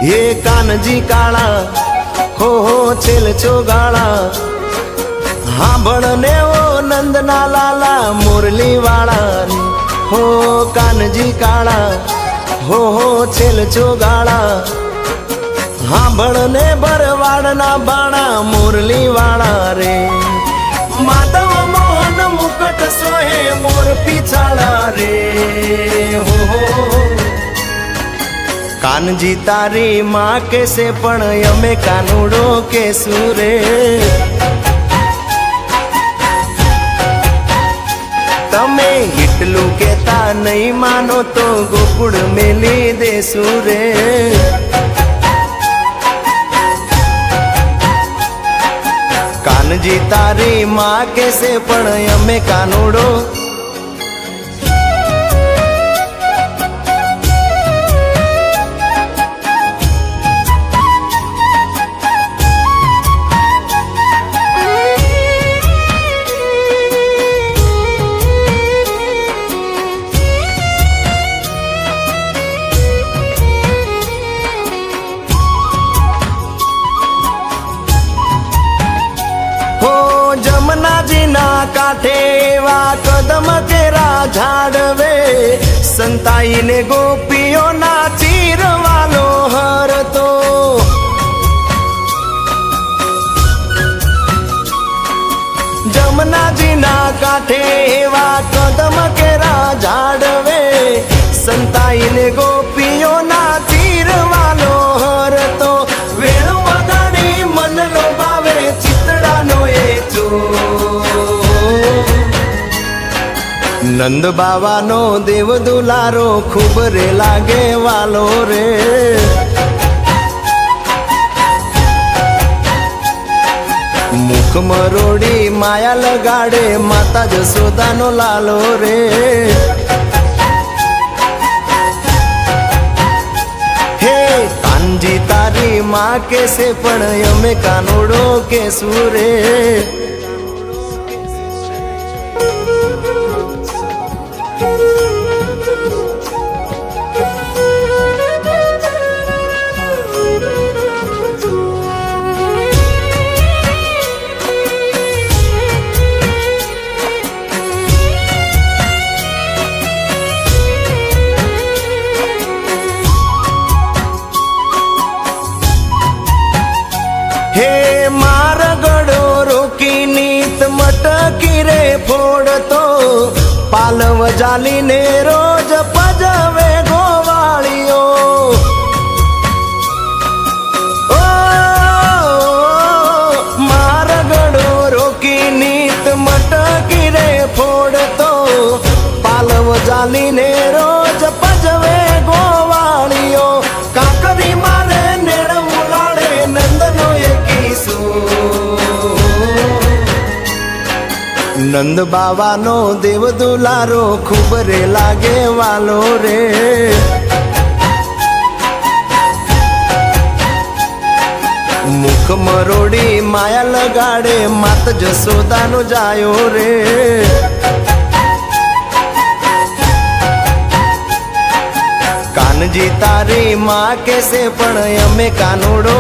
ये कानजी काळा हो छेल चोगाळा हाँ बड़ने वो नंदना लाला मुरली वाला हो कानजी काळा हो छेल चोगाळा हाँ बड़ने बरवाड़ना बाणा मुरली वाला रे माधव मोहन मुकट सोहे मोर पिछाड़ा रे हो कानजी तारी माँ कैसे पण यमे कानूड़ो के सूरे तमे हिटलू केता नहीं मानो तो गोकुड़ मेली दे सूरे कानजी तारी माँ कैसे पण यमे कानूड़ो जमुना जी ना काठे वा कदम केरा झाड़वे संताई ने गोपियों ना चीर वालो हर तो जमुना जी ना काठे वा कदम केरा झाड़वे संताई ने गोपियों ना चीर वालो हर तो वेणु वगाड़ी मन लो बावे चितड़ा नो नंद बाबा नो देव दुलारो खूब रे लागे वालो रे मुख मरोड़ी माया लगाड़े माता जसोदा नो लालो रे हे कांजी तारी माँ कैसे पण यमे कानूड़ो के सूरे हे मारगड़ो रोकी नीत मटकी रे फोड़तो पालव जाली ने रोज पजवे गोवालियो ओ मारगड़ो रोकी नीत मटकी रे फोड़तो पालव जाली ने रोज पजवे गोवालियो काकरी मारे नेड़ मुलाड़े नंदनो नंद बाबा नो देव दुलारो खूब रे लागे वालो रे मुख मरोड़ी माया लगाड़े मात जसोदा नो जायो रे कानजी तारी माँ कैसे पण यमे कानूड़ो